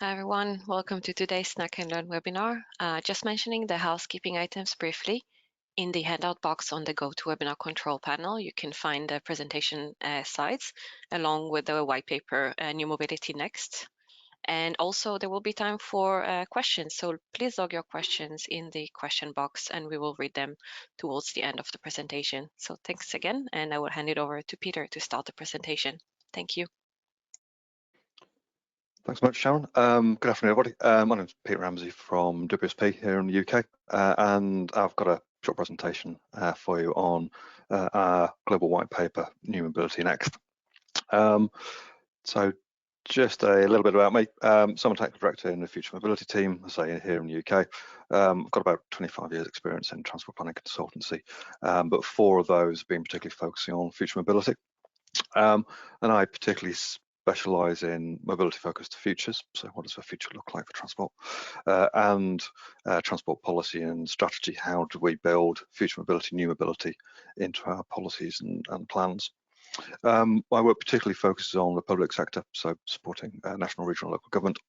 Hi everyone, welcome to today's Snack and Learn webinar. Just mentioning the housekeeping items briefly. In the handout box on the GoToWebinar control panel, you can find the presentation slides along with the white paper New Mobility Next. And also there will be time for questions, so please log your questions in the question box and we will read them towards the end of the presentation. So thanks again, and I will hand it over to Peter to start the presentation. Thank you. Thanks so much, Sharon. Good afternoon, everybody. My name is Peter Ramsey from WSP here in the UK, and I've got a short presentation for you on our global white paper, New Mobility Next. So just a little bit about me. So I'm a technical director in the Future Mobility team, I say here in the UK. I've got about 25 years experience in transport planning consultancy, but 4 of those being particularly focusing on future mobility. And I particularly specialise in mobility-focused futures. So what does the future look like for transport? And transport policy and strategy. How do we build future mobility, new mobility into our policies and plans? My work particularly focuses on the public sector, so supporting national, regional, local government.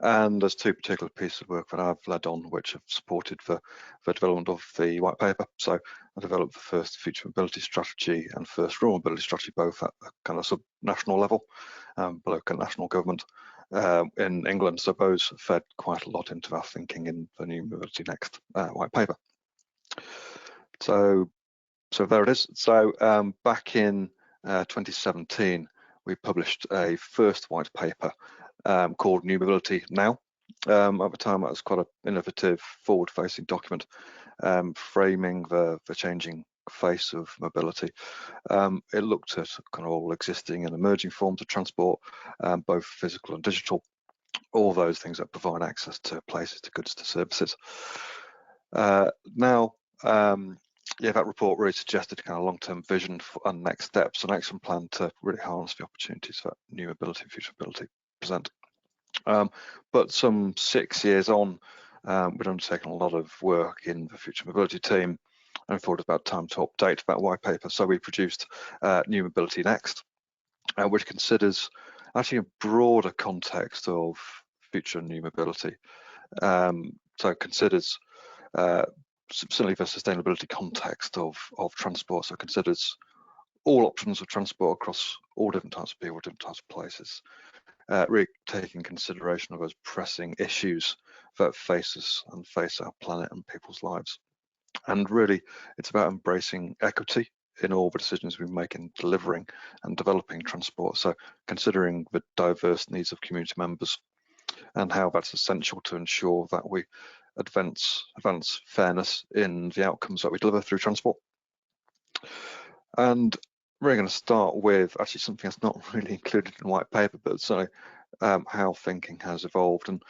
And there's 2 particular pieces of work that I've led on which have supported the development of the white paper. So I developed the first future mobility strategy and first rural mobility strategy, both at a kind of sub-national level, below national government in England. So those fed quite a lot into our thinking in the New Mobility Next white paper. So there it is. So back in 2017, we published a first white paper called New Mobility Now. At the time, that was quite an innovative, forward-facing document, framing the changing face of mobility. It looked at kind of all existing and emerging forms of transport, both physical and digital, all those things that provide access to places, to goods, to services. Yeah, that report really suggested kind of long-term vision and next steps, an action plan to really harness the opportunities that new mobility and future mobility present. But some 6 years on, we'd undertaken a lot of work in the future mobility team and thought it was about time to update that white paper. So we produced New Mobility Next, which considers actually a broader context of future new mobility. So it considers certainly the sustainability context of transport. So it considers all options of transport across all different types of people, different types of places. Really taking consideration of those pressing issues that face us and face our planet and people's lives. And really, it's about embracing equity in all the decisions we make in delivering and developing transport. So considering the diverse needs of community members and how that's essential to ensure that we advance fairness in the outcomes that we deliver through transport. And we're going to start with actually something that's not really included in white paper, but so how thinking has evolved. And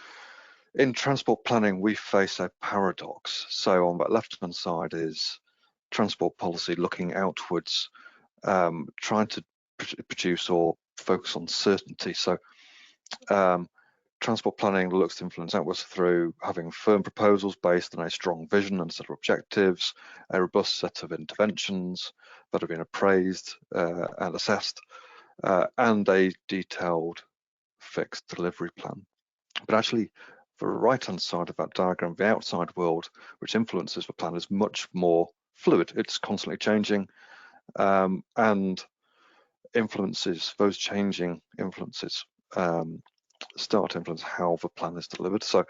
in transport planning, we face a paradox. So on that left-hand side is transport policy looking outwards, trying to produce or focus on certainty. So transport planning looks to influence outwards through having firm proposals based on a strong vision and set of objectives, a robust set of interventions that have been appraised and assessed, and a detailed fixed delivery plan. But actually, the right-hand side of that diagram, the outside world, which influences the plan, is much more fluid. It's constantly changing and influences, those changing influences start to influence how the plan is delivered. So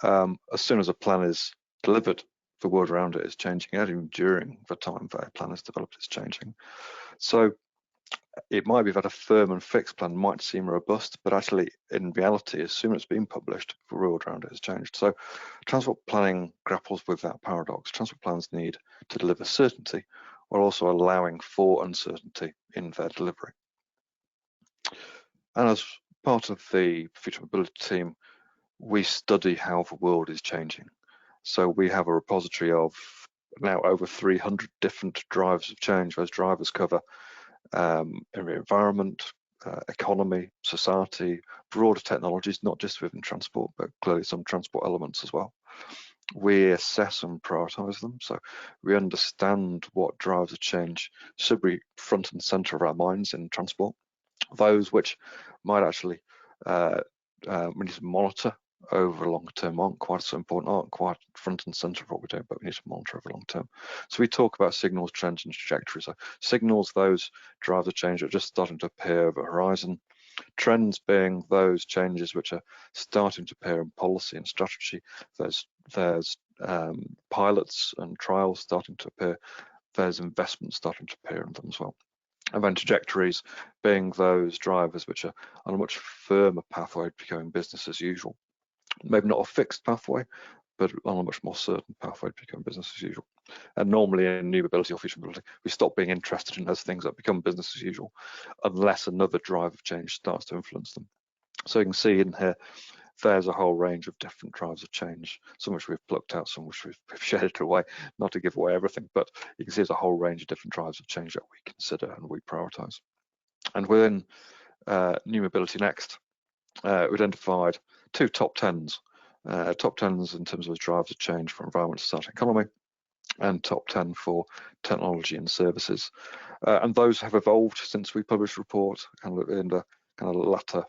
as soon as a plan is delivered, the world around it is changing, and even during the time that a plan is developed, it's changing. So it might be that a firm and fixed plan might seem robust, but actually in reality, as soon as it's been published, the world around it has changed. So transport planning grapples with that paradox. Transport plans need to deliver certainty while also allowing for uncertainty in their delivery. And as part of the future mobility team, we study how the world is changing. So we have a repository of now over 300 different drivers of change. Those drivers cover environment, economy, society, broader technologies, not just within transport, but clearly some transport elements as well. We assess and prioritize them, so we understand what drives a change should be front and center of our minds in transport. Those which might actually we need to monitor over long term, aren't quite so important, aren't quite front and center of what we're doing, but we need to monitor over long term. So we talk about signals, trends, and trajectories. So signals, those drivers of change are just starting to appear over the horizon. Trends being those changes which are starting to appear in policy and strategy. There's pilots and trials starting to appear. There's investment starting to appear in them as well. And then trajectories being those drivers which are on a much firmer pathway to becoming business as usual. Maybe not a fixed pathway, but on a much more certain pathway to become business as usual. And normally in new mobility or future mobility, we stop being interested in those things that become business as usual, unless another drive of change starts to influence them. So you can see in here, there's a whole range of different drivers of change, some which we've plucked out, some which we've shedded away, not to give away everything, but you can see there's a whole range of different drivers of change that we consider and we prioritize. And within new mobility next, we identified two top 10s. Top 10s in terms of drivers of change for environment, society, and economy, and top 10 for technology and services. And those have evolved since we published a report kind of in the kind of latter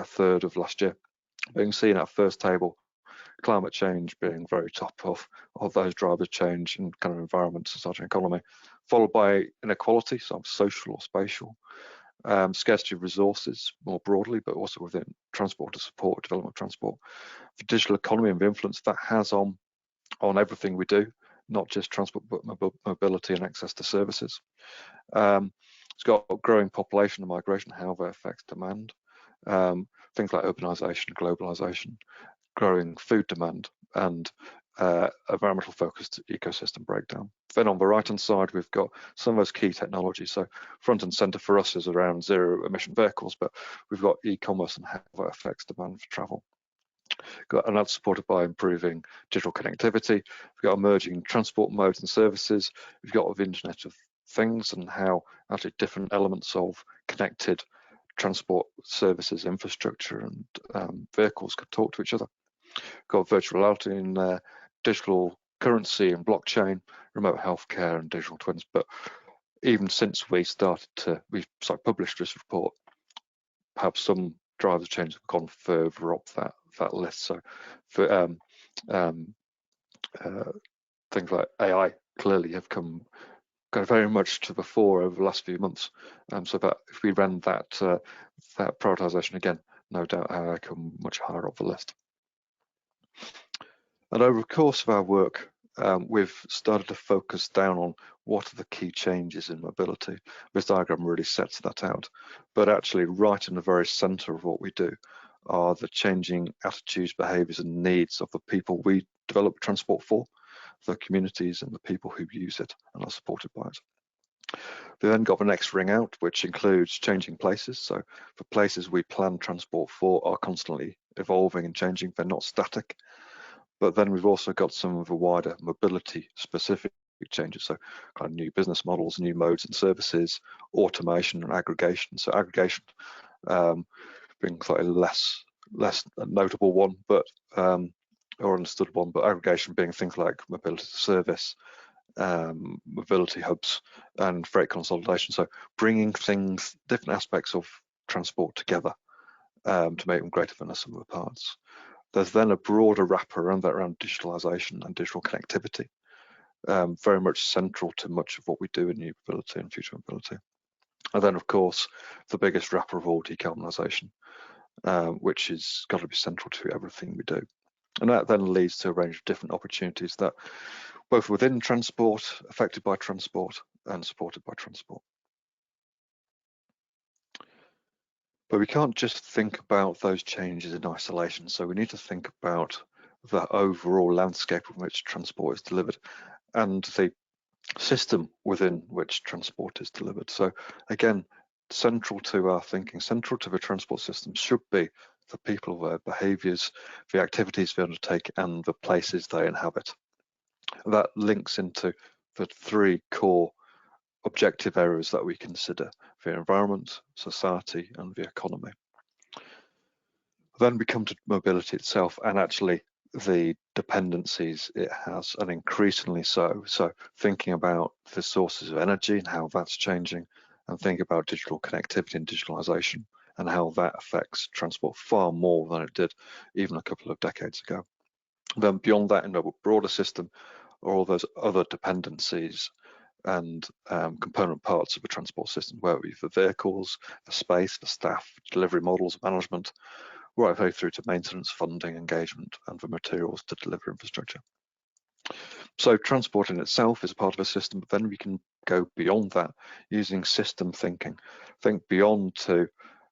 third of last year. But you can see in our first table, climate change being very top of those drivers of change in kind of environment, society, and economy, followed by inequality, so social or spatial, scarcity of resources more broadly, but also within transport to support development of transport, the digital economy and the influence that has on everything we do, not just transport, but mobility and access to services. It's got growing population and migration, how that affects demand. Things like urbanisation, globalisation, growing food demand, and environmental focused ecosystem breakdown. Then on the right hand side, we've got some of those key technologies. So front and center for us is around zero emission vehicles, but we've got e-commerce and how that affects demand for travel. And that's supported by improving digital connectivity. We've got emerging transport modes and services. We've got the Internet of Things and how actually different elements of connected transport services, infrastructure, and vehicles could talk to each other. Got virtual reality and digital currency and blockchain, remote healthcare and digital twins. But even since we published this report, perhaps some drivers of change have gone further up that list. So for things like AI clearly have come kind of very much to the fore over the last few months. So that if we ran that prioritization again, no doubt AI come much higher up the list. And over the course of our work, we've started to focus down on what are the key changes in mobility. This diagram really sets that out, but actually right in the very center of what we do are the changing attitudes, behaviors, and needs of the people we develop transport for, the communities and the people who use it and are supported by it. We then got the next ring out, which includes changing places. So the places we plan transport for are constantly evolving and changing, they're not static. But then we've also got some of the wider mobility specific changes, so kind of new business models, new modes and services, automation and aggregation. So aggregation being slightly less notable one, but or understood one, but aggregation being things like mobility as a service, mobility hubs, and freight consolidation. So bringing things, different aspects of transport together to make them greater than the sum of the parts. There's then a broader wrapper around that, around digitalization and digital connectivity, very much central to much of what we do in new mobility and future mobility. And then, of course, the biggest wrapper of all, decarbonisation, which is got to be central to everything we do. And that then leads to a range of different opportunities that both within transport, affected by transport, and supported by transport. But we can't just think about those changes in isolation. So we need to think about the overall landscape in which transport is delivered and the system within which transport is delivered. So again, central to our thinking, central to the transport system should be the people, their behaviours, the activities they undertake, and the places they inhabit. That links into the three core objective areas that we consider: the environment, society, and the economy. Then we come to mobility itself and actually the dependencies it has, and increasingly so. So thinking about the sources of energy and how that's changing, and think about digital connectivity and digitalization, and how that affects transport far more than it did even a couple of decades ago. Then beyond that, in a broader system, are all those other dependencies and component parts of a transport system, whether it be for vehicles, for space, for staff, delivery models, management, right the way through to maintenance, funding, engagement, and for materials to deliver infrastructure. So transport in itself is part of a system, but then we can go beyond that using system thinking. Think beyond to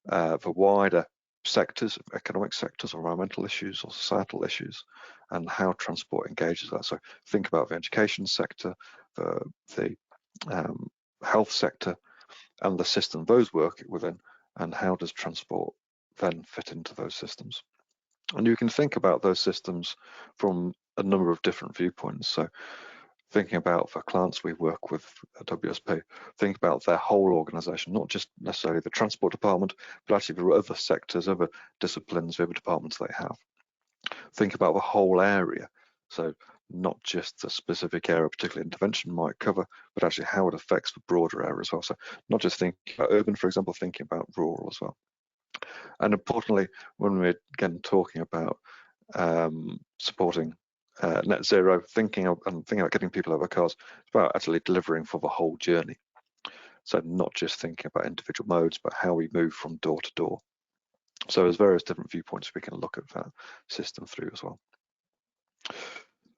the wider sectors, economic sectors, or environmental issues or societal issues, and how transport engages that. So think about the education sector, the health sector, and the system those work within, and how does transport then fit into those systems. And you can think about those systems from a number of different viewpoints. So thinking about the clients we work with at WSP, think about their whole organization, not just necessarily the transport department, but actually the other sectors, other disciplines, the other departments they have. Think about the whole area. So not just the specific area a particular intervention might cover, but actually how it affects the broader area as well. So not just thinking about urban, for example, thinking about rural as well. And importantly, when we're again talking about supporting net zero, thinking about getting people out of their cars, it's about actually delivering for the whole journey. So not just thinking about individual modes, but how we move from door to door. So there's various different viewpoints we can look at that system through as well.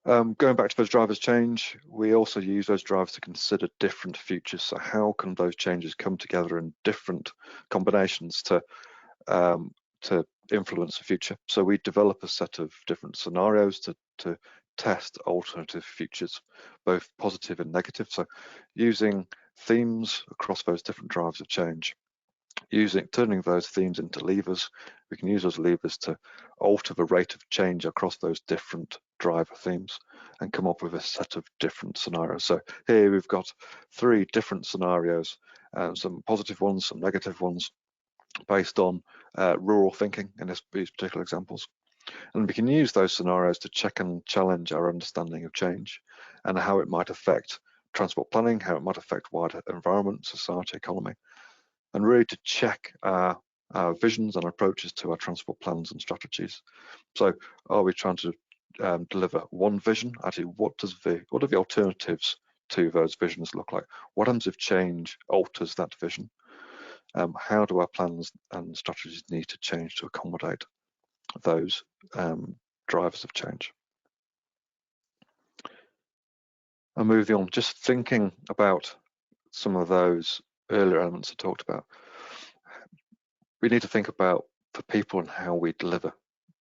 Going back to those drivers change, we also use those drivers to consider different futures. So how can those changes come together in different combinations to influence the future? So we develop a set of different scenarios to test alternative futures, both positive and negative. So using themes across those different drivers of change, turning those themes into levers, we can use those levers to alter the rate of change across those different driver themes and come up with a set of different scenarios. So here we've got 3 different scenarios, some positive ones, some negative ones, based on rural thinking in these particular examples. And we can use those scenarios to check and challenge our understanding of change and how it might affect transport planning, how it might affect wider environment, society, economy, and really to check our visions and approaches to our transport plans and strategies. So are we trying to deliver one vision? Actually, what are the alternatives to those visions look like? What happens if change alters that vision? How do our plans and strategies need to change to accommodate those drivers of change? And moving on, just thinking about some of those earlier elements I talked about, we need to think about the people and how we deliver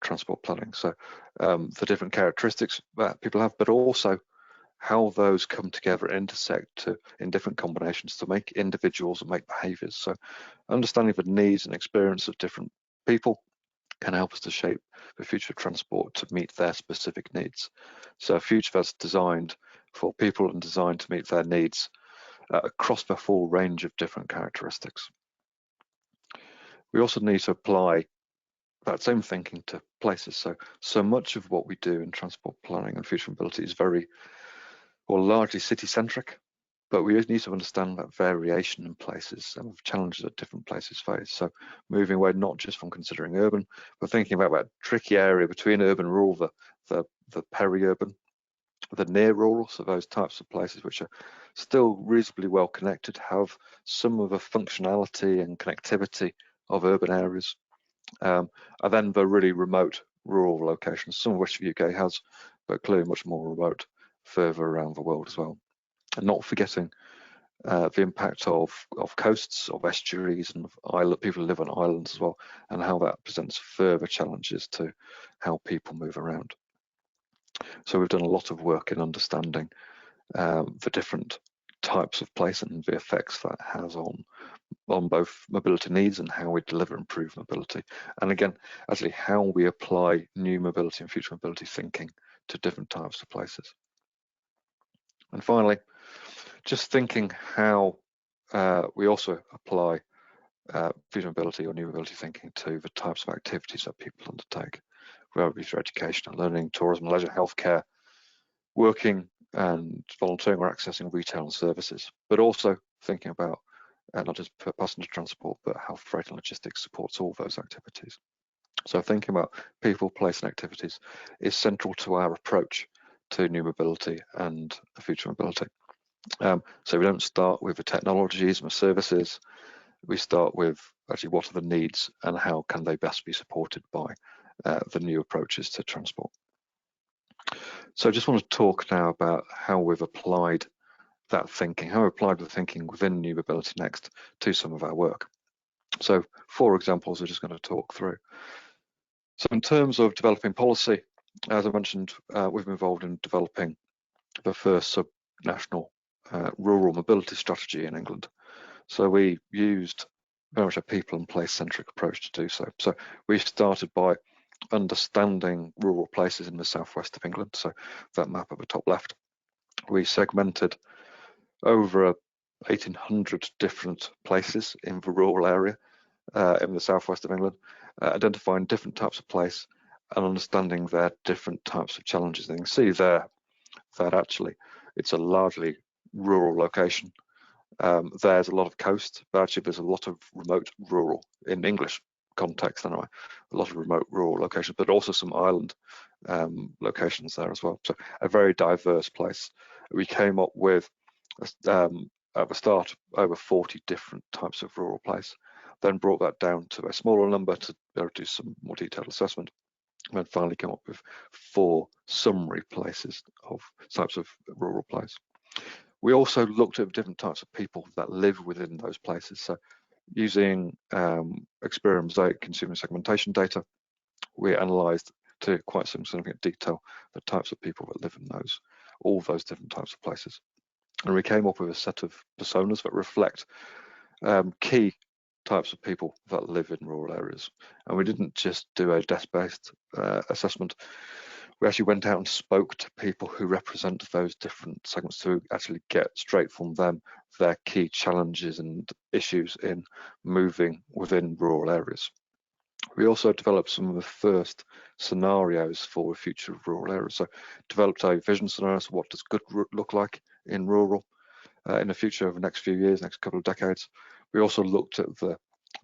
transport planning. So the different characteristics that people have, but also how those come together, intersect in different combinations to make individuals and make behaviours. So understanding the needs and experience of different people can help us to shape the future of transport to meet their specific needs. So a future that's designed for people and designed to meet their needs across the full range of different characteristics. We also need to apply that same thinking to places. So much of what we do in transport planning and future mobility is largely city-centric, but we need to understand that variation in places and the challenges that different places face. So moving away not just from considering urban, but thinking about that tricky area between urban and rural, the peri-urban, the near rural, so those types of places which are still reasonably well connected, have some of the functionality and connectivity of urban areas, and then the really remote rural locations, some of which the UK has, but clearly much more remote further around the world as well. And not forgetting the impact of coasts, of estuaries, and of people who live on islands as well, and how that presents further challenges to how people move around. So we've done a lot of work in understanding the different types of place and the effects that has on both mobility needs and how we deliver improved mobility. And again, actually how we apply new mobility and future mobility thinking to different types of places. And finally, just thinking how we also apply future mobility or new mobility thinking to the types of activities that people undertake, whether it be through education and learning, tourism, leisure, healthcare, working and volunteering or accessing retail and services, but also thinking about not just passenger transport, but how freight and logistics supports all those activities. So thinking about people, place and activities is central to our approach to new mobility and future mobility. So we don't start with the technologies and the services, we start with actually what are the needs and how can they best be supported by the new approaches to transport. So I just want to talk now about how we've applied that thinking, how we applied the thinking within New Mobility Next to some of our work. So 4 examples we're just going to talk through. So in terms of developing policy, as I mentioned, we've been involved in developing the first sub-national rural mobility strategy in England. So we used very much a people and place-centric approach to do so. So we started by understanding rural places in the southwest of England. So that map at the top left, we segmented over 1,800 different places in the rural area in the southwest of England, identifying different types of place and understanding their different types of challenges. And you can see there that actually it's a largely rural location. There's a lot of coast, but actually there's a lot of remote rural, in English context anyway, a lot of remote rural locations, but also some island locations there as well. So a very diverse place. We came up with, at the start, over 40 different types of rural place, then brought that down to a smaller number to be able to do some more detailed assessment, and then finally came up with 4 summary places of types of rural place. We also looked at different types of people that live within those places. So using experience consumer segmentation data, we analysed to quite some significant detail the types of people that live in all those different types of places. And we came up with a set of personas that reflect key types of people that live in rural areas. And we didn't just do a desk-based assessment. We actually went out and spoke to people who represent those different segments to actually get straight from them their key challenges and issues in moving within rural areas. We also developed some of the first scenarios for the future of rural areas. So developed a vision scenario, so what does good look like in rural in the future over the next few years, next couple of decades. We also looked at the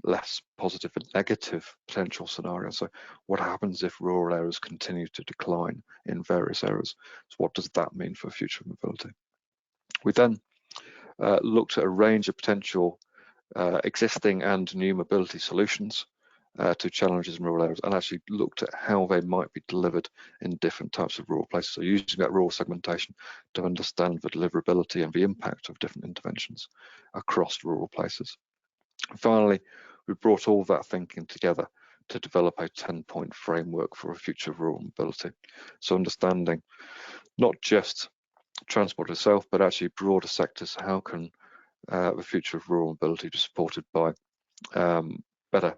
less positive and negative potential scenarios. So what happens if rural areas continue to decline in various areas? So what does that mean for future mobility? We then looked at a range of potential existing and new mobility solutions to challenges in rural areas, and actually looked at how they might be delivered in different types of rural places. So using that rural segmentation to understand the deliverability and the impact of different interventions across rural places. And finally, we brought all that thinking together to develop a 10-point framework for a future of rural mobility. So understanding not just transport itself, but actually broader sectors. How can the future of rural mobility be supported by better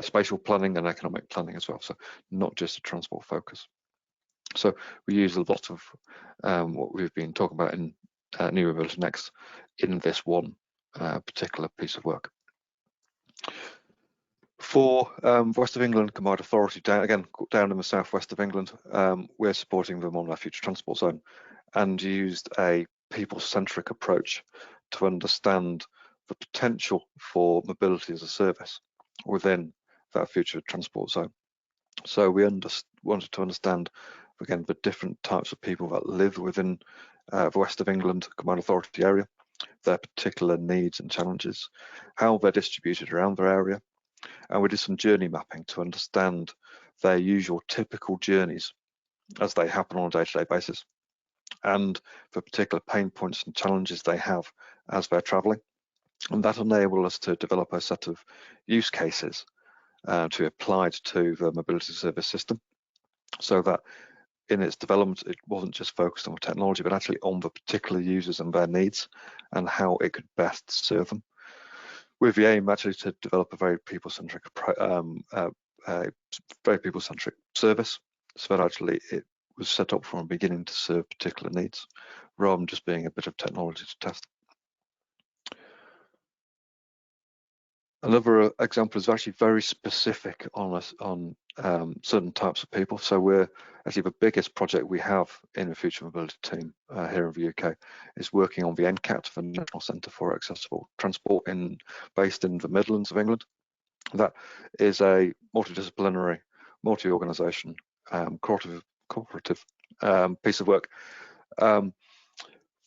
spatial planning and economic planning as well, so not just a transport focus. So we use a lot of what we've been talking about in New Mobility Next in this one particular piece of work. For West of England Combined Authority, down in the southwest of England, we're supporting them on their future transport zone, and used a people-centric approach to understand the potential for mobility as a service within that future transport zone. So we wanted to understand, again, the different types of people that live within the West of England Combined Authority area, their particular needs and challenges, how they're distributed around their area. And we did some journey mapping to understand their usual typical journeys as they happen on a day-to-day basis, and the particular pain points and challenges they have as they're travelling. And that enabled us to develop a set of use cases to be applied to the mobility service system, so that in its development it wasn't just focused on technology, but actually on the particular users and their needs and how it could best serve them, with the aim actually to develop a very people-centric service, so that actually it was set up from the beginning to serve particular needs rather than just being a bit of technology to test. Another example is actually very specific on certain types of people. So we're actually the biggest project we have in the Future Mobility team here in the UK is working on the NCAT, the National Centre for Accessible Transport, based in the Midlands of England. That is a multidisciplinary, multi-organisation, cooperative piece of work,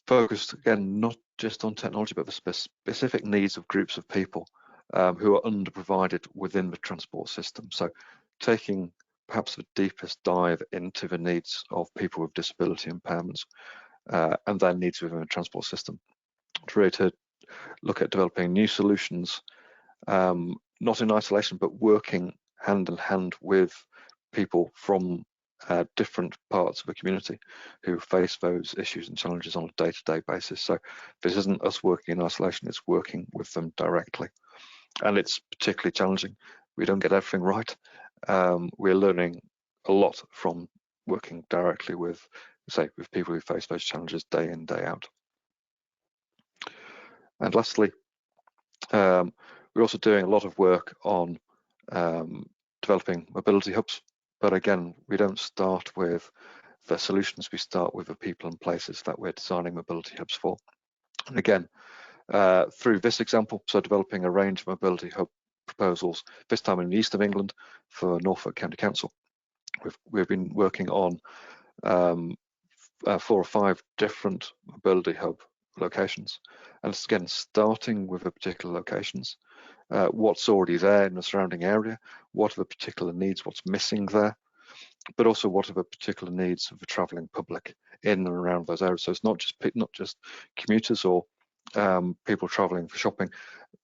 focused again not just on technology, but the specific needs of groups of people who are underprovided within the transport system. So taking perhaps the deepest dive into the needs of people with disability impairments and their needs within the transport system, to look at developing new solutions, not in isolation, but working hand in hand with people from different parts of the community who face those issues and challenges on a day-to-day basis. So this isn't us working in isolation, it's working with them directly. And it's particularly challenging. We don't get everything right. We're learning a lot from working directly with people who face those challenges day in, day out. And lastly, we're also doing a lot of work on developing mobility hubs. But again, we don't start with the solutions, we start with the people and places that we're designing mobility hubs for. And again, through this example, so developing a range of mobility hub proposals, this time in the east of England for Norfolk County Council. We've been working on 4 or 5 different mobility hub locations, and it's again starting with the particular locations, what's already there in the surrounding area, what are the particular needs, what's missing there, but also what are the particular needs of the travelling public in and around those areas. So it's not just commuters or people travelling for shopping.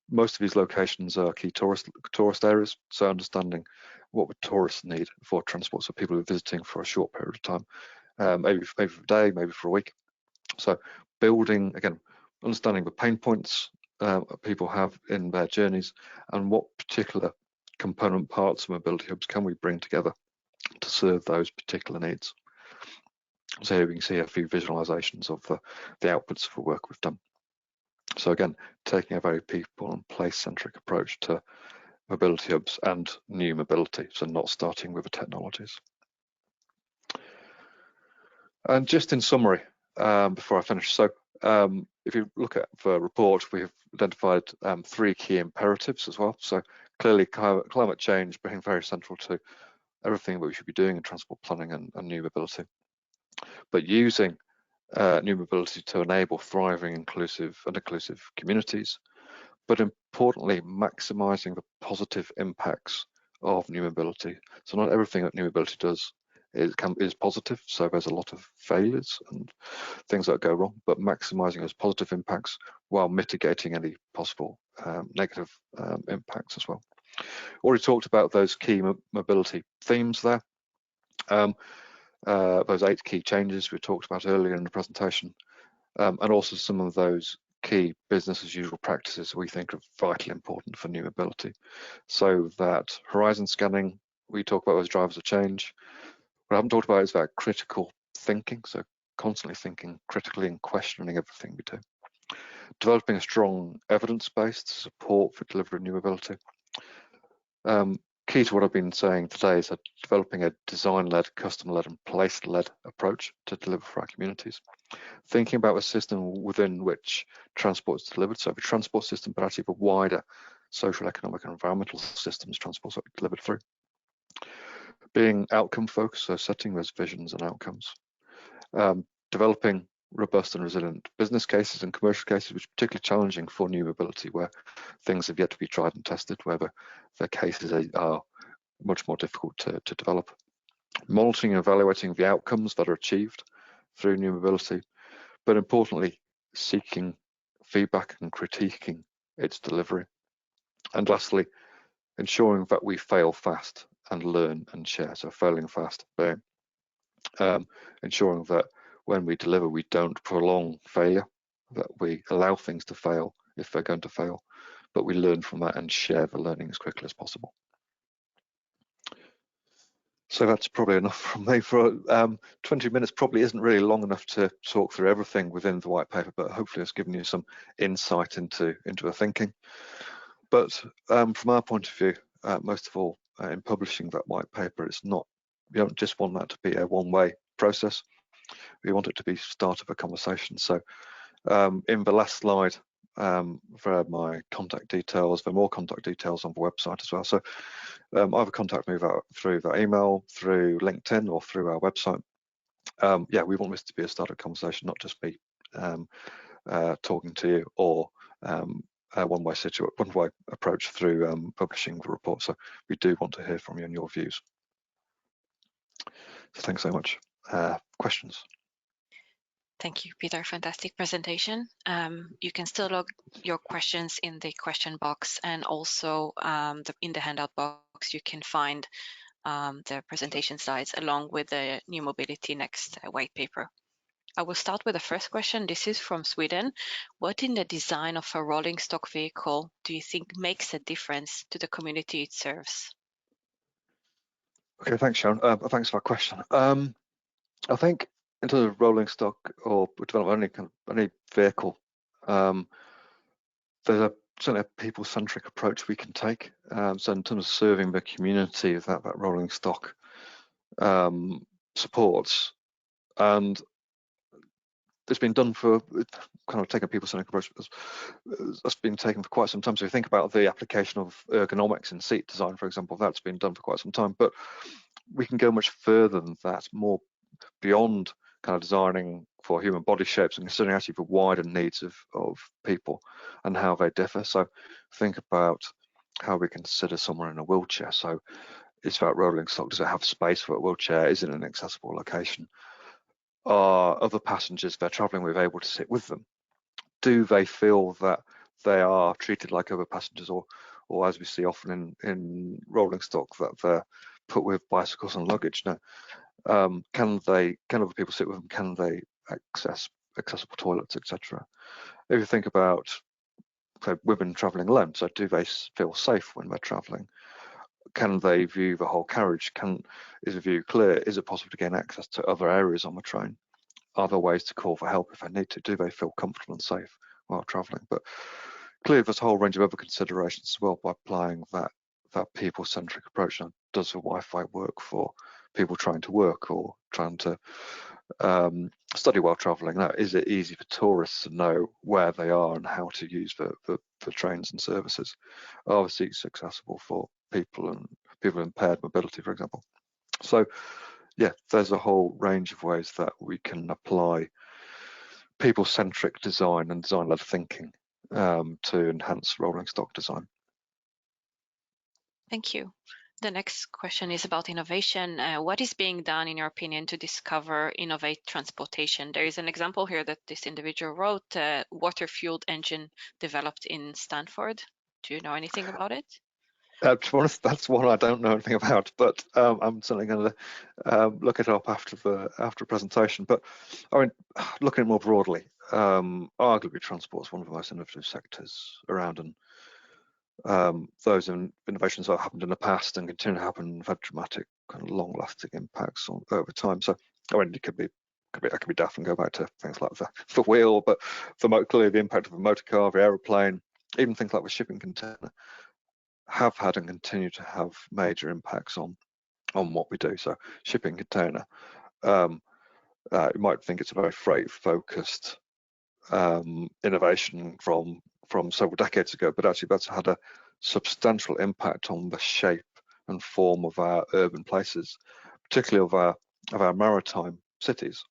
Most of these locations are key tourist areas, so understanding what would tourists need for transport, so people who are visiting for a short period of time, maybe for a day, maybe for a week. So building, again, understanding the pain points people have in their journeys and what particular component parts of mobility hubs can we bring together to serve those particular needs. So here we can see a few visualizations of the outputs of the work we've done. So again, taking a very people and place-centric approach to mobility hubs and new mobility, so not starting with the technologies. And just in summary, before I finish, so if you look at the report, we have identified 3 key imperatives as well. So clearly climate change being very central to everything that we should be doing in transport planning and new mobility, but using new mobility to enable thriving, inclusive communities, but importantly, maximising the positive impacts of new mobility. So not everything that new mobility does is positive, so there's a lot of failures and things that go wrong, but maximising those positive impacts while mitigating any possible negative impacts as well. Already talked about those key mobility themes there. Those 8 key changes we talked about earlier in the presentation, and also some of those key business as usual practices we think are vitally important for new mobility. So that horizon scanning, we talk about those drivers of change. What I haven't talked about is that critical thinking, so constantly thinking critically and questioning everything we do. Developing a strong evidence base to support for delivering new mobility. Key to what I've been saying today is that developing a design-led, customer-led and place-led approach to deliver for our communities. Thinking about a system within which transport is delivered, so the transport system, but actually the wider social, economic and environmental systems transport are delivered through. Being outcome focused, so setting those visions and outcomes. Developing robust and resilient business cases and commercial cases, which are particularly challenging for new mobility, where things have yet to be tried and tested, where the cases are much more difficult to develop. Monitoring and evaluating the outcomes that are achieved through new mobility, but importantly, seeking feedback and critiquing its delivery. And lastly, ensuring that we fail fast and learn and share. So failing fast, but ensuring that when we deliver, we don't prolong failure, that we allow things to fail if they're going to fail, but we learn from that and share the learning as quickly as possible. So that's probably enough from me. For 20 minutes probably isn't really long enough to talk through everything within the white paper, but hopefully it's given you some insight into the thinking. But from our point of view, most of all, in publishing that white paper, it's not, we don't just want that to be a one-way process. We want it to be start of a conversation. So in the last slide, for my contact details, there are more contact details on the website as well. So either contact me through that email, through LinkedIn, or through our website. Yeah, we want this to be a start of conversation, not just me talking to you, or a one-way approach through publishing the report. So we do want to hear from you and your views. So thanks so much. Questions? Thank you, Peter. Fantastic presentation. You can still log your questions in the question box, and also in the handout box you can find the presentation slides along with the New Mobility Next white paper. I will start with the first question. This is from Sweden. What in the design of a rolling stock vehicle do you think makes a difference to the community it serves? Okay, thanks, Sharon. Thanks for that question. I think in terms of rolling stock or development any vehicle, there's certainly a people-centric approach we can take. So in terms of serving the community that rolling stock supports, and it's been done for kind of taking a people-centric approach. That's been taken for quite some time. So if you think about the application of ergonomics in seat design, for example, that's been done for quite some time. But we can go much further than that, more beyond kind of designing for human body shapes and considering actually the wider needs of people and how they differ. So think about how we consider someone in a wheelchair. So it's about rolling stock. Does it have space for a wheelchair? Is it an accessible location? Are other passengers they're traveling with able to sit with them? Do they feel that they are treated like other passengers, or as we see often in rolling stock, that they're put with bicycles and luggage? No. Can other people sit with them? Can they access accessible toilets, etc.? If you think about, say, women traveling alone, so do they feel safe when they're traveling? Can they view the whole carriage? Is the view clear? Is it possible to gain access to other areas on the train? Are there ways to call for help if they need to? Do they feel comfortable and safe while traveling? But clearly there's a whole range of other considerations as well by applying that people-centric approach. Now, does the Wi-Fi work for people trying to work or trying to study while traveling? Now, is it easy for tourists to know where they are and how to use the trains and services? Are the seats accessible for people with impaired mobility, for example? So yeah, there's a whole range of ways that we can apply people-centric design and design-led thinking to enhance rolling stock design. Thank you. The next question is about innovation. What is being done, in your opinion, to discover, innovate transportation? There is an example here that this individual wrote, water-fueled engine developed in Stanford. Do you know anything about it? To be honest, that's one I don't know anything about, but I'm certainly going to look it up after the presentation. But I mean, looking at it more broadly, arguably transport is one of the most innovative sectors around, and those innovations that have happened in the past and continue to happen have had dramatic, kind of long-lasting impacts over time. So I mean, I could be daft and go back to things like the wheel, but clearly the impact of the motor car, the aeroplane, even things like the shipping container, have had and continue to have major impacts on what we do. So shipping container, you might think it's a very freight focused innovation from several decades ago, but actually that's had a substantial impact on the shape and form of our urban places, particularly of our maritime cities,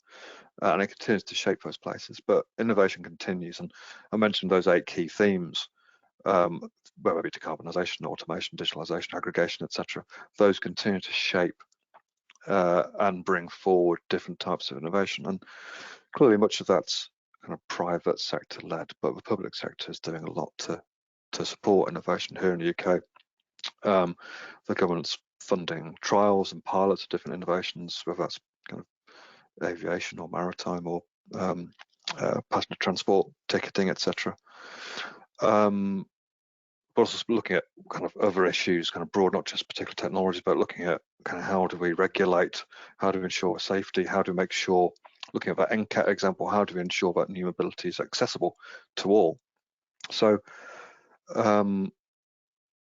and it continues to shape those places. But innovation continues, and I mentioned those 8 key themes, whether it be decarbonisation, automation, digitalisation, aggregation, etc. Those continue to shape and bring forward different types of innovation, and clearly much of that's kind of private sector led, but the public sector is doing a lot to support innovation here in the UK. The government's funding trials and pilots of different innovations, whether that's kind of aviation or maritime or passenger transport, ticketing, etc. But also looking at kind of other issues, kind of broad, not just particular technologies, but looking at kind of how do we regulate, how do we ensure safety, how do we make sure, looking at that NCAT example, how do we ensure that new mobility is accessible to all? So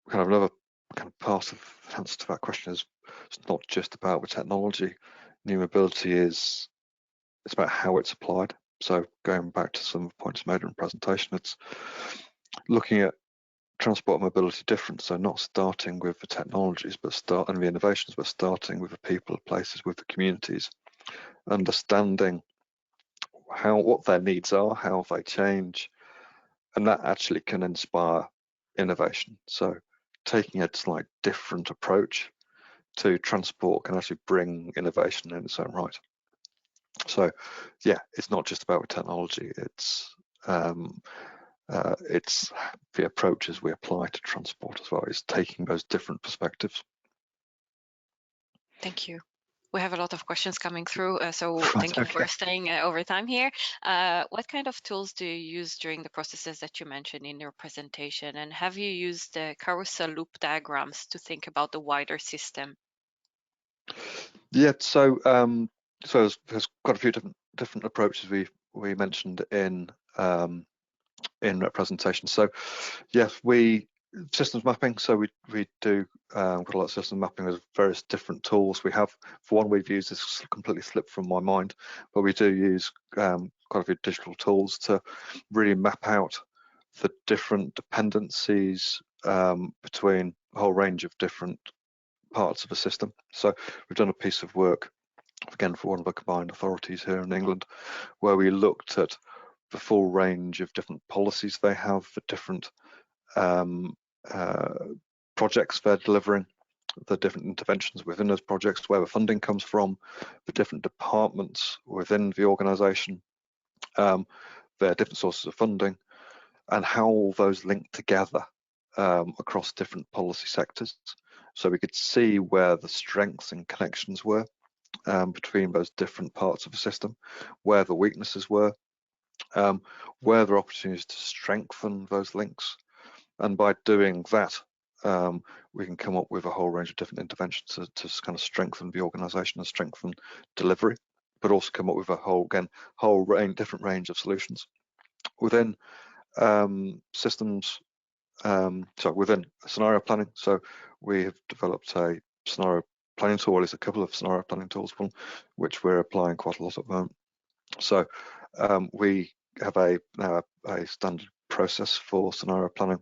kind of another kind of part of the answer to that question is it's not just about the technology. New mobility it's about how it's applied. So going back to some points made in the presentation, it's looking at transport and mobility different. So not starting with the technologies, but and the innovations, but starting with the people, places, with the communities, understanding what their needs are, how they change, and that actually can inspire innovation. So taking a slight different approach to transport can actually bring innovation in its own right. So yeah, it's not just about technology, it's the approaches we apply to transport as well. It's taking those different perspectives. Thank you. We have a lot of questions coming through, so Right, thank you okay. for staying over time here. What kind of tools do you use during the processes that you mentioned in your presentation? And have you used the carousel loop diagrams to think about the wider system? Yeah, so there's quite a few different approaches we mentioned in a presentation. So yes, systems mapping. So we do quite a lot of system mapping with various different tools. We have, for one, we've used this completely slipped from my mind, but we do use quite a few digital tools to really map out the different dependencies between a whole range of different parts of a system. So we've done a piece of work, again, for one of the combined authorities here in England, where we looked at the full range of different policies they have for different projects they're delivering, the different interventions within those projects, where the funding comes from, the different departments within the organisation, their different sources of funding, and how all those link together across different policy sectors. So we could see where the strengths and connections were between those different parts of the system, where the weaknesses were, where there are opportunities to strengthen those links. And by doing that, we can come up with a whole range of different interventions to kind of strengthen the organisation and strengthen delivery, but also come up with a whole different range of solutions within systems. Within scenario planning. So we have developed a scenario planning tool, or at least a couple of scenario planning tools, one which we're applying quite a lot at the moment. So we have now a standard process for scenario planning,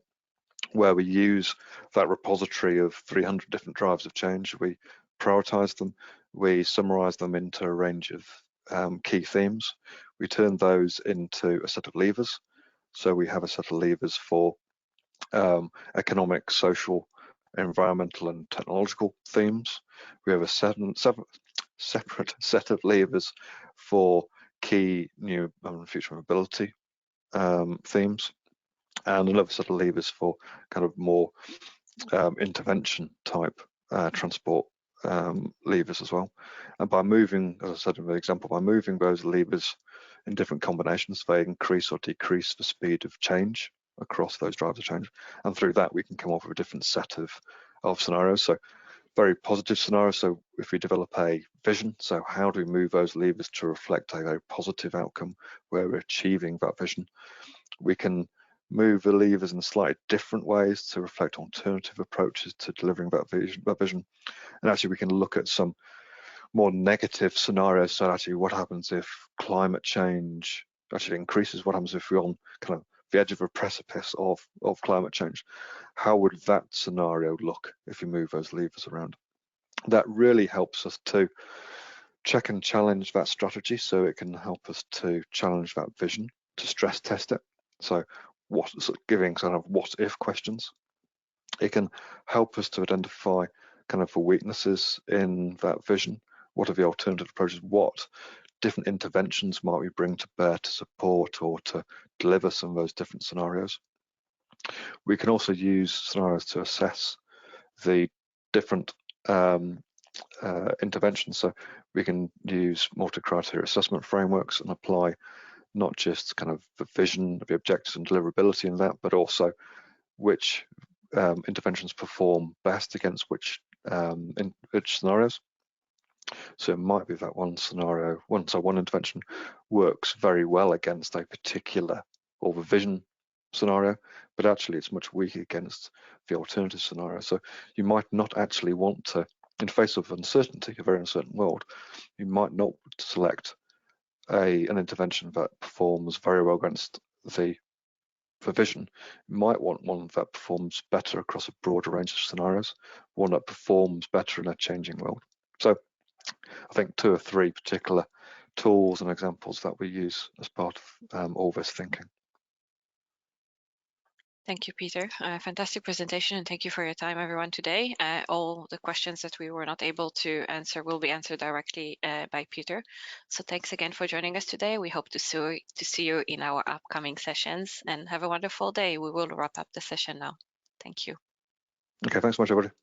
where we use that repository of 300 different drivers of change. We prioritize them, we summarize them into a range of key themes. We turn those into a set of levers. So we have a set of levers for economic, social, environmental, and technological themes. We have a separate set of levers for key new and future mobility themes, and another set of levers for kind of more intervention type transport levers as well. And by moving, as I said in the example, by moving those levers in different combinations, they increase or decrease the speed of change across those drivers of change. And through that, we can come up with a different set of scenarios. So very positive scenarios. So if we develop a vision, so how do we move those levers to reflect a very positive outcome where we're achieving that vision? We can move the levers in slightly different ways to reflect alternative approaches to delivering that vision. And actually we can look at some more negative scenarios. So actually what happens if climate change actually increases? What happens if we're on kind of the edge of a precipice of climate change? How would that scenario look if you move those levers around? That really helps us to check and challenge that strategy, so it can help us to challenge that vision, to stress test it. So giving kind of what if questions. It can help us to identify kind of the weaknesses in that vision. What are the alternative approaches? What different interventions might we bring to bear to support or to deliver some of those different scenarios? We can also use scenarios to assess the different interventions. So we can use multi-criteria assessment frameworks and apply not just kind of the vision, the objectives and deliverability in that, but also which interventions perform best against which scenarios. So it might be that one scenario, one intervention works very well against a particular, or the vision scenario, but actually it's much weaker against the alternative scenario. So you might not actually want to, in face of uncertainty, a very uncertain world, you might not select an intervention that performs very well against the vision. You might want one that performs better across a broader range of scenarios, one that performs better in a changing world. So I think 2 or 3 particular tools and examples that we use as part of all this thinking. Thank you, Peter. Fantastic presentation, and thank you for your time, everyone, today. All the questions that we were not able to answer will be answered directly by Peter. So thanks again for joining us today. We hope to see you in our upcoming sessions, and have a wonderful day. We will wrap up the session now. Thank you. Okay, thanks so much, everybody.